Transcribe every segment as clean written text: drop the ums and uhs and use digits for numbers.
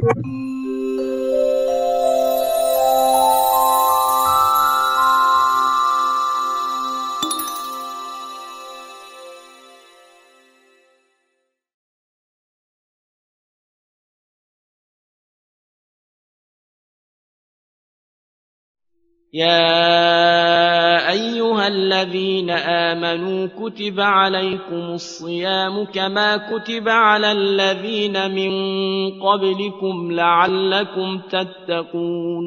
يا أيها الذين آمنوا كتب عليكم الصيام كما كتب على الذين من قبلكم لعلكم تتقون.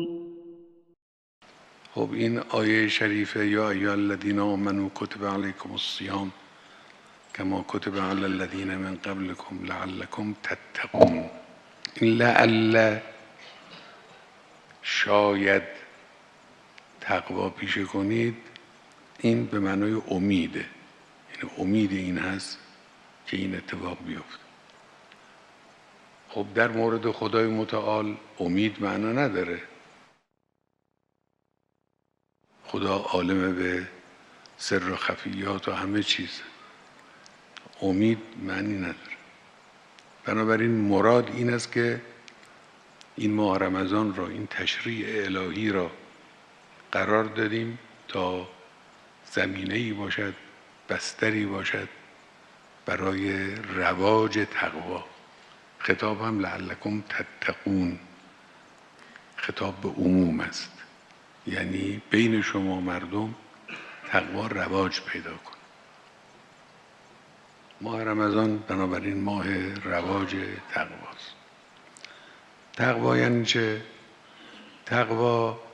خب این آیه شریفه یا ایها الذین آمنوا کتب علیکم الصیام کما کتب علی الذین من قبلکم لعلکم تتقون، این لعل شاید تقوا پیشه کنید، این به معنای امیده، یعنی امید این هست که این اتفاق بیفته. خب در مورد خدای متعال امید معنا نداره، خدا عالم به سر و خفیات و همه چیز، امید معنی نداره. بنابراین مراد این است که این ماه رمضان را، این تشریع الهی را قرار دادیم تا زمینه‌ای باشد، بستری باشد برای رواج تقوا. خطاب هم لعلکم تتقون، خطاب به عموم است، یعنی بین شما مردم تقوا رواج پیدا کن. ماه رمضان بنابراین ماه رواج تقواست. تقوا یعنی چه؟ تقوا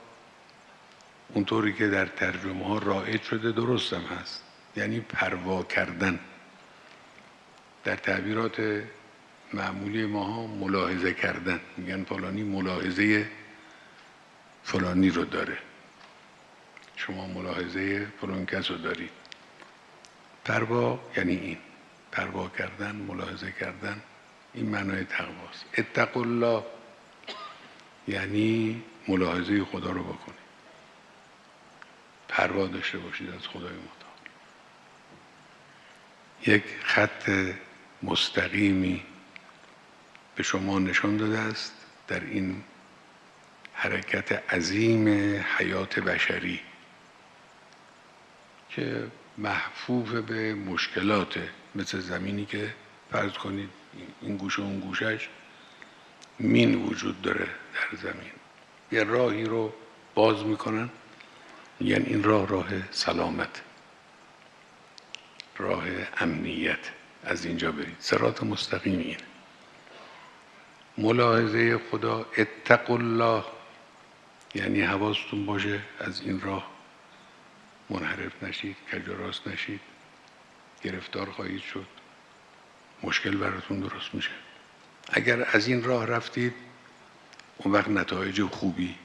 اونطوری که در ترجمه ها رایج شده درست هم هست، یعنی پروا کردن. در تعبیرات معمولی ماها ملاحظه کردن، میگن فلانی ملاحظه فلانی رو داره، شما ملاحظه فلان کس رو دارید. پروا یعنی این، پروا کردن، ملاحظه کردن، این معنای تقواست. اتقوا الله یعنی ملاحظه خدا رو بکنید، پروا داشته باشید از خدای متعال. یک خط مستقیمی به شما نشان داده است در این حرکت عظیم حیات بشری که محفوف به مشکلات، مثل زمینی که فرض کنید این گوشه اون گوشش مین وجود داره در زمین، یه راهی رو باز میکنن، میگن این راه سلامت، راه امنیت، از اینجا برید، صراط مستقیم اینه. ملاحظه خدا، اتقوا الله یعنی حواستون باشه از این راه منحرف نشید، کج و راست نشید، گرفتار خواهید شد، مشکل براتون درست میشه. اگر از این راه رفتید اون وقت نتایج خوبی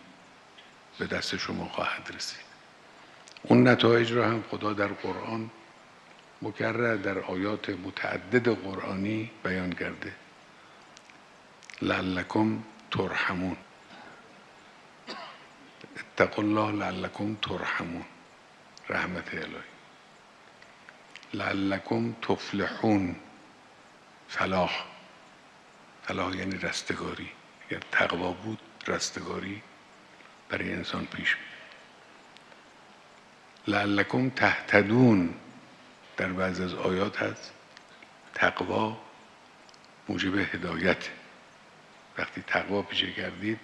به دست شما خواهد رسید. اون نتایج را هم خدا در قرآن مکرر در آیات متعدد قرآنی بیان کرده. لعلکم ترحمون، اتقوا الله لعلکم ترحمون، رحمت الهی. لعلکم تفلحون، فلاح، فلاح یعنی رستگاری. اگر تقوا بود رستگاری برای انسان پیش میاد. لعلکم تهتدون، در بعض از آیات هست تقوا موجب هدایت. وقتی تقوا پیشه کردید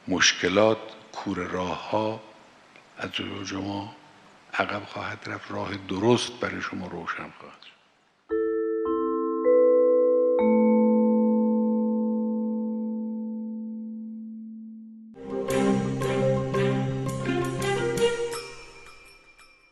مشکلات، کوره راه ها از جلو شما عقب خواهد رفت، راه درست برای شما روشن خواهد شد.